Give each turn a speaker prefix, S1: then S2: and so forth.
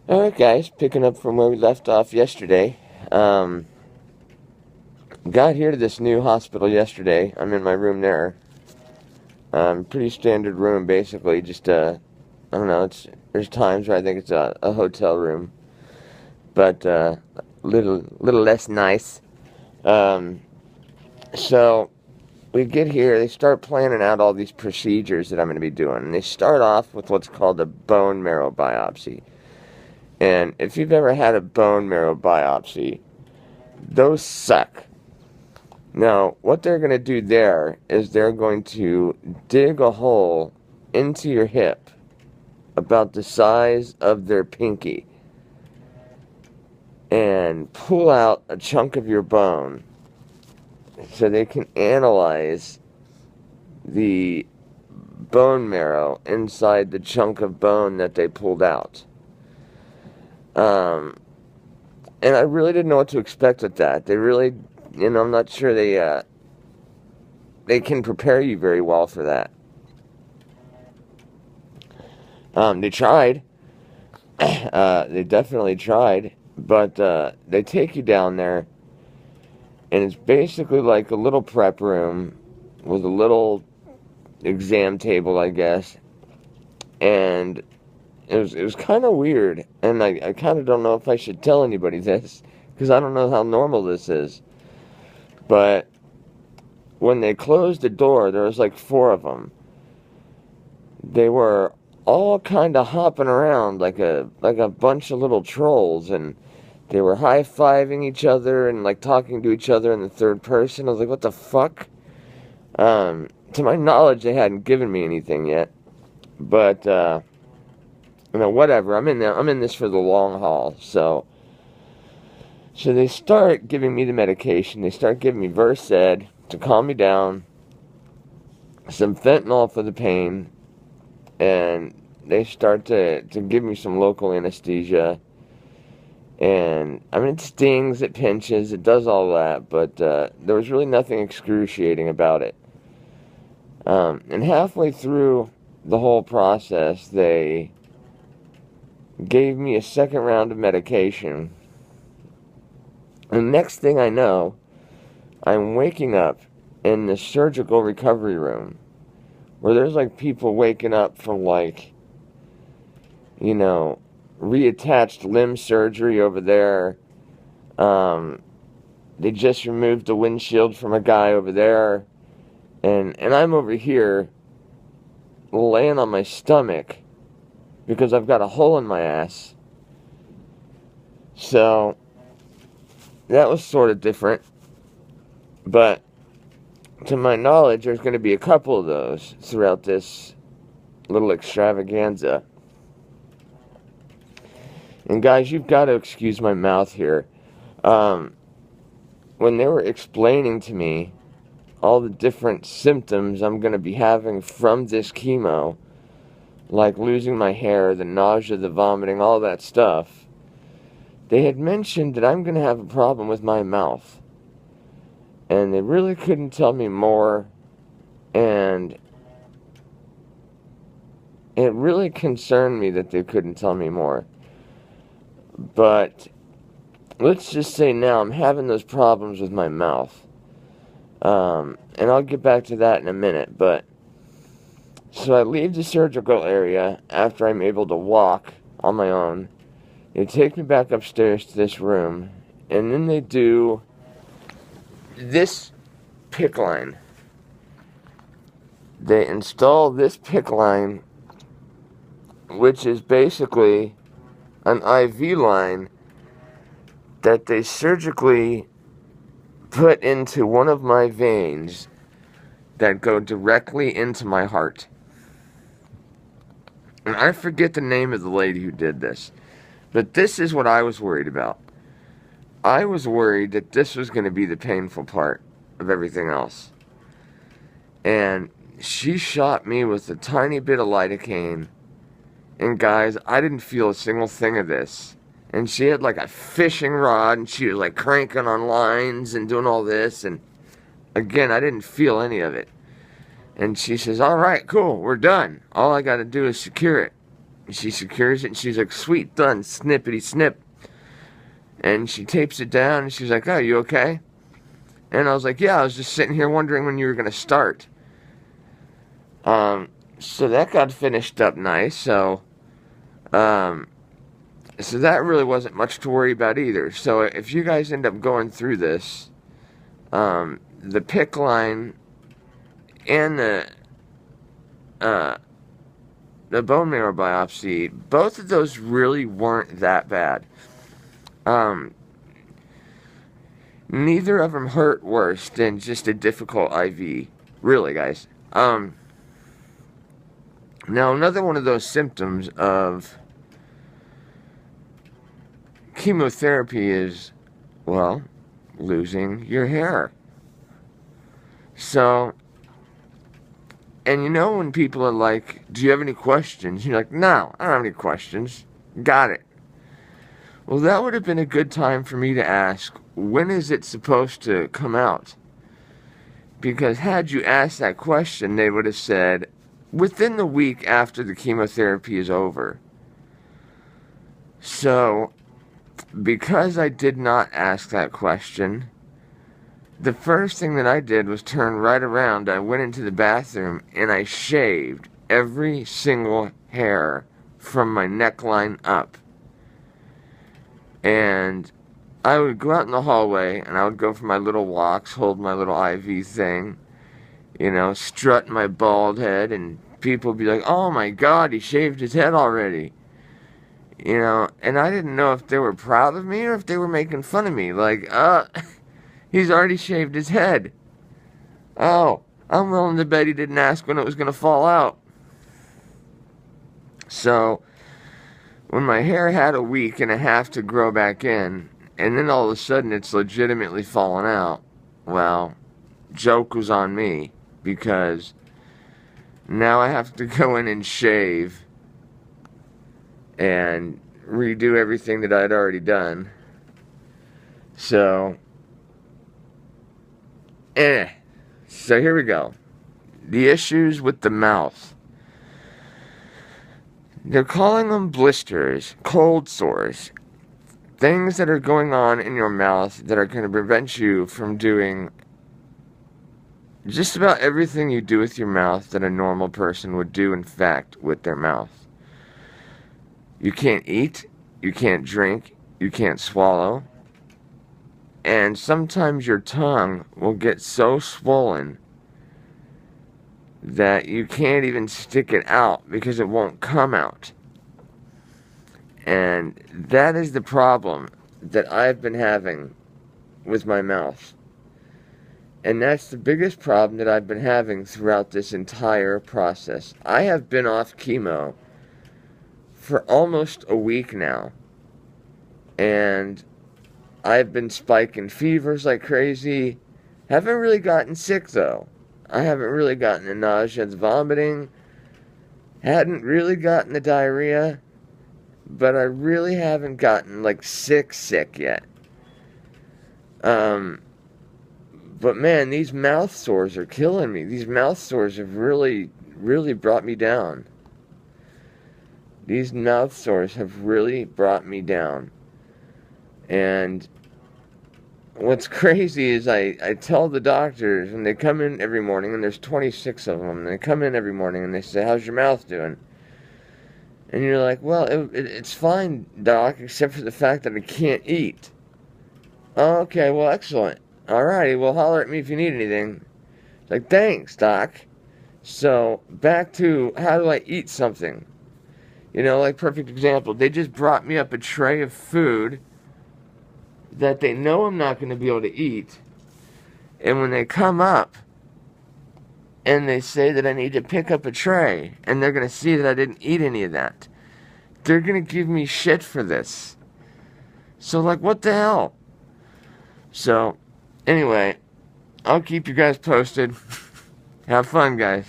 S1: Alright guys, picking up from where we left off yesterday. Um, got here to this new hospital yesterday. I'm in my room there. Pretty standard room basically, just I don't know, there's times where I think it's a hotel room. But little less nice. Um, so we get here, they start planning out all these procedures that I'm gonna be doing. And they start off with what's called a bone marrow biopsy. And if you've ever had a bone marrow biopsy, those suck. Now, what they're going to do there is they're going to dig a hole into your hip about the size of their pinky and pull out a chunk of your bone so they can analyze the bone marrow inside the chunk of bone that they pulled out. Um, and I really didn't know what to expect with that. They really, I'm not sure they can prepare you very well for that. They tried. They definitely tried. But they take you down there, and it's basically like a little prep room with a little exam table, I guess. And it was kind of weird. And I kind of don't know if I should tell anybody this, because I don't know how normal this is. But when they closed the door, there was like four of them. They were all kind of hopping around like a bunch of little trolls, and they were high-fiving each other and like talking to each other in the third person. I was like, what the fuck? To my knowledge, they hadn't given me anything yet, but whatever. I'm in this for the long haul. So they start giving me the medication. They start giving me Versed to calm me down, some fentanyl for the pain, and they start to give me some local anesthesia. And, I mean, it stings, it pinches, it does all that, but there was really nothing excruciating about it. And halfway through the whole process, they gave me a second round of medication. And the next thing I know, I'm waking up in the surgical recovery room, where there's like people waking up from like, reattached limb surgery over there. They just removed the windshield from a guy over there. And I'm over here laying on my stomach because I've got a hole in my ass. So that was sort of different. But to my knowledge, there's going to be a couple of those throughout this little extravaganza. And guys, you've got to excuse my mouth here. When they were explaining to me all the different symptoms I'm going to be having from this chemo, like losing my hair, the nausea, the vomiting, all that stuff, they had mentioned that I'm going to have a problem with my mouth. And they really couldn't tell me more, and it really concerned me that they couldn't tell me more. But let's just say now I'm having those problems with my mouth. And I'll get back to that in a minute, but so I leave the surgical area after I'm able to walk on my own. They take me back upstairs to this room, and then they do this PICC line. They install this PICC line, which is basically an IV line that they surgically put into one of my veins that go directly into my heart. And I forget the name of the lady who did this, but this is what I was worried about. I was worried that this was going to be the painful part of everything else. And she shot me with a tiny bit of lidocaine. And guys, I didn't feel a single thing of this. And she had like a fishing rod, and she was like cranking on lines and doing all this. And again, I didn't feel any of it. And she says, all right, cool, we're done. All I got to do is secure it. She secures it, and she's like, sweet, done, snippity snip. And she tapes it down, and she's like, oh, you okay? And I was like, yeah, I was just sitting here wondering when you were going to start. So that got finished up nice, so that really wasn't much to worry about either. So if you guys end up going through this, the PICC line and the bone marrow biopsy, both of those really weren't that bad. Neither of them hurt worse than just a difficult IV. Really, guys. Now, another one of those symptoms of chemotherapy is, well, losing your hair. So, and you know when people are like, do you have any questions? You're like, no, I don't have any questions. Got it. Well, that would have been a good time for me to ask, when is it supposed to come out? Because had you asked that question, they would have said, within the week after the chemotherapy is over. So, because I did not ask that question, the first thing that I did was turn right around. I went into the bathroom and I shaved every single hair from my neckline up. And I would go out in the hallway and I would go for my little walks, hold my little IV thing, strut my bald head, and people would be like, oh my God, he shaved his head already. And I didn't know if they were proud of me or if they were making fun of me. Like, he's already shaved his head. Oh, I'm willing to bet he didn't ask when it was going to fall out. So, when my hair had a week and a half to grow back in, and then all of a sudden it's legitimately fallen out, well, joke was on me, because now I have to go in and shave and redo everything that I'd already done. So here we go. The issues with the mouth. They're calling them blisters, cold sores, things that are going on in your mouth that are going to prevent you from doing just about everything you do with your mouth that a normal person would do, in fact, with their mouth. You can't eat, you can't drink, you can't swallow, and sometimes your tongue will get so swollen that you can't even stick it out because it won't come out. And that is the problem that I've been having with my mouth. And that's the biggest problem that I've been having throughout this entire process. I have been off chemo for almost a week now. And I've been spiking fevers like crazy. Haven't really gotten sick though. I haven't really gotten the nausea, the vomiting. Hadn't really gotten the diarrhea. But I really haven't gotten sick yet. But man, these mouth sores are killing me. These mouth sores have really, really brought me down. These mouth sores have really brought me down. And what's crazy is I tell the doctors, and they come in every morning, and there's 26 of them, and they come in every morning, and they say, how's your mouth doing? And you're like, well, it's fine, doc, except for the fact that I can't eat. Oh, okay, well, excellent. Alrighty, well, holler at me if you need anything. It's like, thanks, doc. So, back to, how do I eat something? Perfect example. They just brought me up a tray of food that they know I'm not going to be able to eat. And when they come up and they say that I need to pick up a tray, and they're going to see that I didn't eat any of that, they're going to give me shit for this. So, what the hell? So, anyway, I'll keep you guys posted. Have fun, guys.